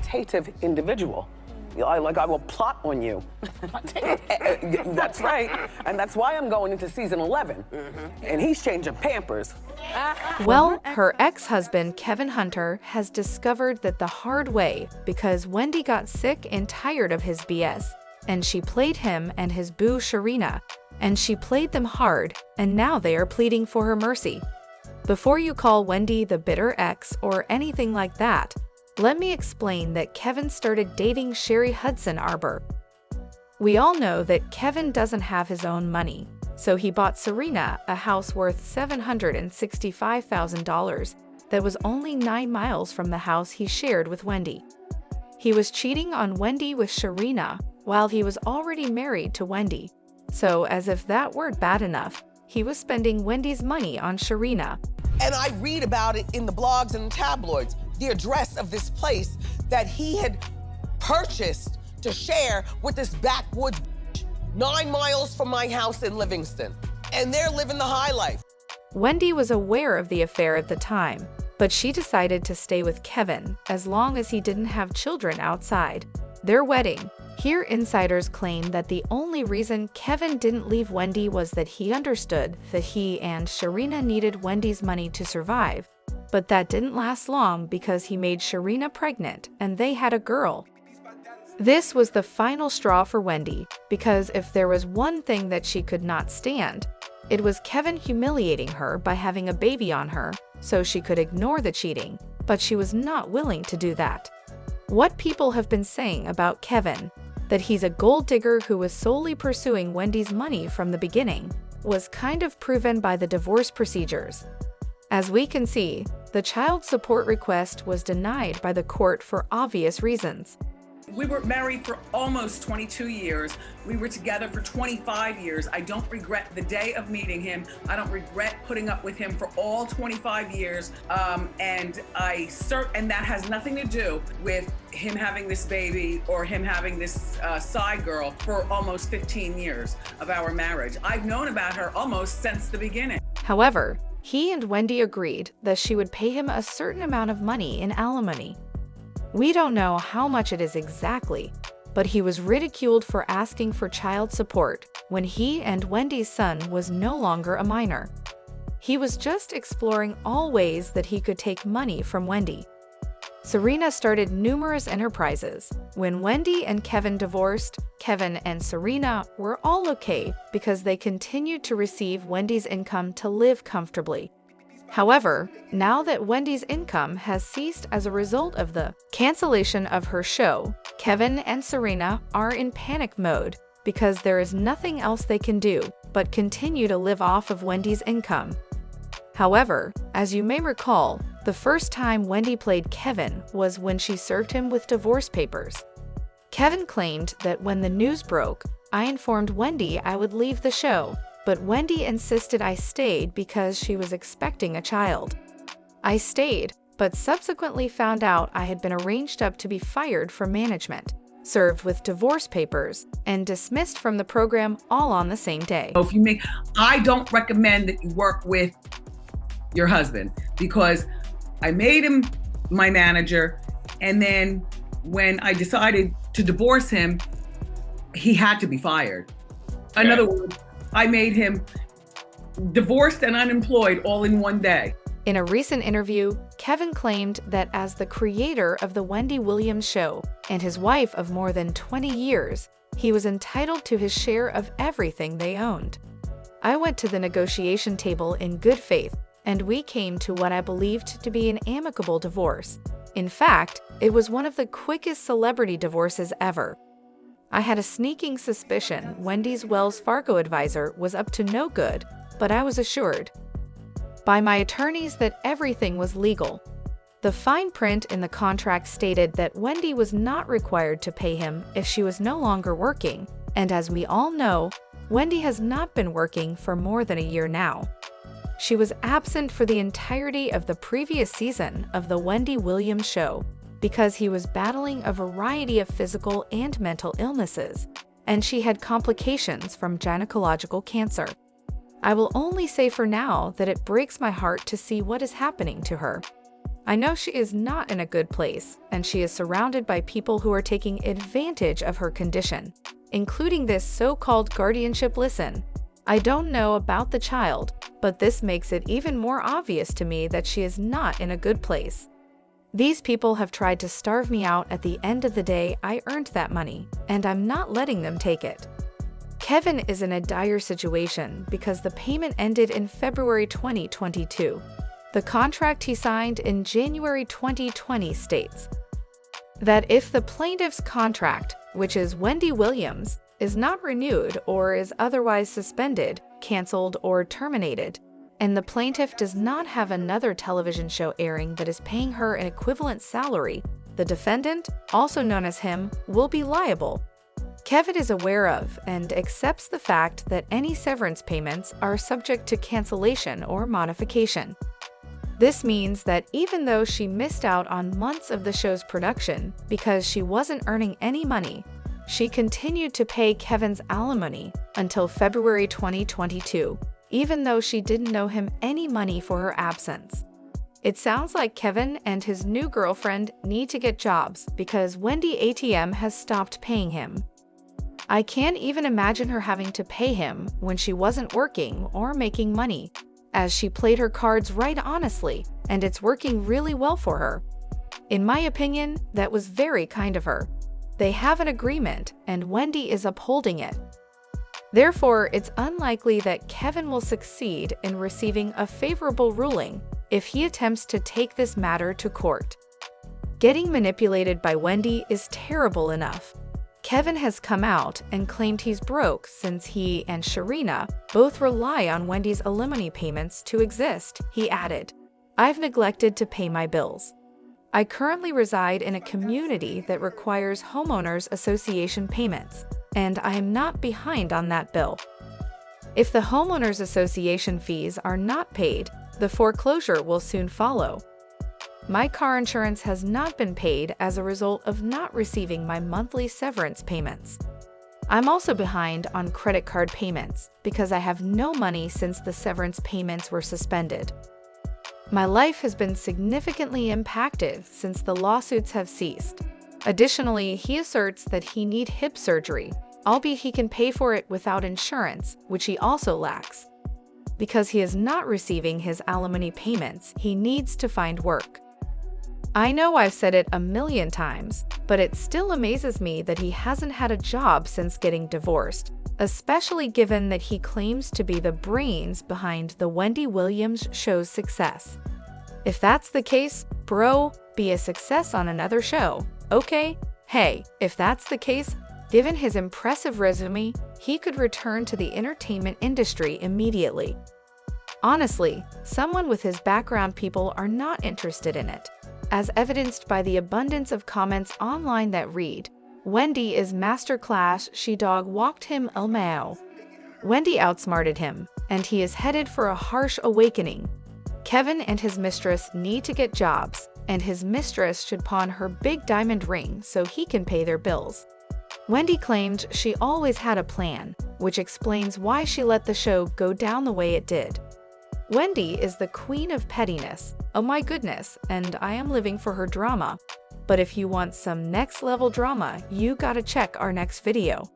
exploitative individual. I will plot on you. That's right. And that's why I'm going into season 11. And he's changing Pampers. Well, her ex-husband, Kevin Hunter, has discovered that the hard way because Wendy got sick and tired of his BS, and she played him and his boo Sharina, and she played them hard, and now they are pleading for her mercy. Before you call Wendy the bitter ex or anything like that, let me explain that Kevin started dating Sherri Hudson Arbor. We all know that Kevin doesn't have his own money, so he bought Serena a house worth $765,000 that was only 9 miles from the house he shared with Wendy. He was cheating on Wendy with Sharina while he was already married to Wendy. So, as if that weren't bad enough, he was spending Wendy's money on Sharina. And I read about it in the blogs and tabloids, the address of this place that he had purchased to share with this backwoods 9 miles from my house in Livingston. And they're living the high life. Wendy was aware of the affair at the time, but she decided to stay with Kevin as long as he didn't have children outside their wedding. Here, insiders claim that the only reason Kevin didn't leave Wendy was that he understood that he and Sharina needed Wendy's money to survive. But that didn't last long because he made Sharina pregnant and they had a girl. This was the final straw for Wendy, because if there was one thing that she could not stand, it was Kevin humiliating her by having a baby on her, so she could ignore the cheating, but she was not willing to do that. What people have been saying about Kevin, that he's a gold digger who was solely pursuing Wendy's money from the beginning, was kind of proven by the divorce procedures. As we can see, the child support request was denied by the court for obvious reasons. We were married for almost 22 years. We were together for 25 years. I don't regret the day of meeting him. I don't regret putting up with him for all 25 years. And that has nothing to do with him having this baby or him having this side girl for almost 15 years of our marriage. I've known about her almost since the beginning. However, he and Wendy agreed that she would pay him a certain amount of money in alimony. We don't know how much it is exactly, but he was ridiculed for asking for child support when he and Wendy's son was no longer a minor. He was just exploring all ways that he could take money from Wendy. Serena started numerous enterprises. When Wendy and Kevin divorced, Kevin and Serena were all okay because they continued to receive Wendy's income to live comfortably. However, now that Wendy's income has ceased as a result of the cancellation of her show, Kevin and Serena are in panic mode because there is nothing else they can do but continue to live off of Wendy's income. However, as you may recall, the first time Wendy played Kevin was when she served him with divorce papers. Kevin claimed that when the news broke, I informed Wendy I would leave the show, but Wendy insisted I stayed because she was expecting a child. I stayed, but subsequently found out I had been arranged up to be fired from management, served with divorce papers, and dismissed from the program all on the same day. I don't recommend that you work with your husband because I made him my manager, and then when I decided to divorce him, he had to be fired. In other words, I made him divorced and unemployed all in one day. In a recent interview, Kevin claimed that as the creator of the Wendy Williams show and his wife of more than 20 years, he was entitled to his share of everything they owned. I went to the negotiation table in good faith, and we came to what I believed to be an amicable divorce. In fact, it was one of the quickest celebrity divorces ever. I had a sneaking suspicion Wendy's Wells Fargo advisor was up to no good, but I was assured by my attorneys that everything was legal. The fine print in the contract stated that Wendy was not required to pay him if she was no longer working, and as we all know, Wendy has not been working for more than a year now. She was absent for the entirety of the previous season of the Wendy Williams show because he was battling a variety of physical and mental illnesses, and she had complications from gynecological cancer. I will only say for now that it breaks my heart to see what is happening to her. I know she is not in a good place, and she is surrounded by people who are taking advantage of her condition, including this so-called guardianship. Listen, I don't know about the child, but this makes it even more obvious to me that she is not in a good place. These people have tried to starve me out. At the end of the day, I earned that money, and I'm not letting them take it. Kevin is in a dire situation because the payment ended in February 2022. The contract he signed in January 2020 states that if the plaintiff's contract, which is Wendy Williams, is not renewed or is otherwise suspended, canceled, or terminated, and the plaintiff does not have another television show airing that is paying her an equivalent salary, the defendant, also known as him, will be liable. Kevin is aware of and accepts the fact that any severance payments are subject to cancellation or modification. This means that even though she missed out on months of the show's production because she wasn't earning any money, she continued to pay Kevin's alimony until February 2022, even though she didn't owe him any money for her absence. It sounds like Kevin and his new girlfriend need to get jobs because Wendy ATM has stopped paying him. I can't even imagine her having to pay him when she wasn't working or making money, as she played her cards right honestly, and it's working really well for her. In my opinion, that was very kind of her. They have an agreement, and Wendy is upholding it. Therefore, it's unlikely that Kevin will succeed in receiving a favorable ruling if he attempts to take this matter to court. Getting manipulated by Wendy is terrible enough. Kevin has come out and claimed he's broke since he and Sharina both rely on Wendy's alimony payments to exist. He added, "I've neglected to pay my bills. I currently reside in a community that requires homeowners association payments, and I am not behind on that bill. If the homeowners association fees are not paid, the foreclosure will soon follow. My car insurance has not been paid as a result of not receiving my monthly severance payments. I'm also behind on credit card payments because I have no money since the severance payments were suspended. My life has been significantly impacted since the lawsuits have ceased." Additionally, he asserts that he needs hip surgery, albeit he can pay for it without insurance, which he also lacks. Because he is not receiving his alimony payments, he needs to find work. I know I've said it a million times, but it still amazes me that he hasn't had a job since getting divorced, especially given that he claims to be the brains behind the Wendy Williams show's success. If that's the case, bro, be a success on another show, okay? Hey, if that's the case, given his impressive resume, he could return to the entertainment industry immediately. Honestly, someone with his background, people are not interested in it, as evidenced by the abundance of comments online that read, "Wendy is masterclass, she dog walked him LMAO. Wendy outsmarted him, and he is headed for a harsh awakening. Kevin and his mistress need to get jobs, and his mistress should pawn her big diamond ring so he can pay their bills." Wendy claimed she always had a plan, which explains why she let the show go down the way it did. Wendy is the queen of pettiness, oh my goodness, and I am living for her drama. But if you want some next level drama, you gotta check our next video.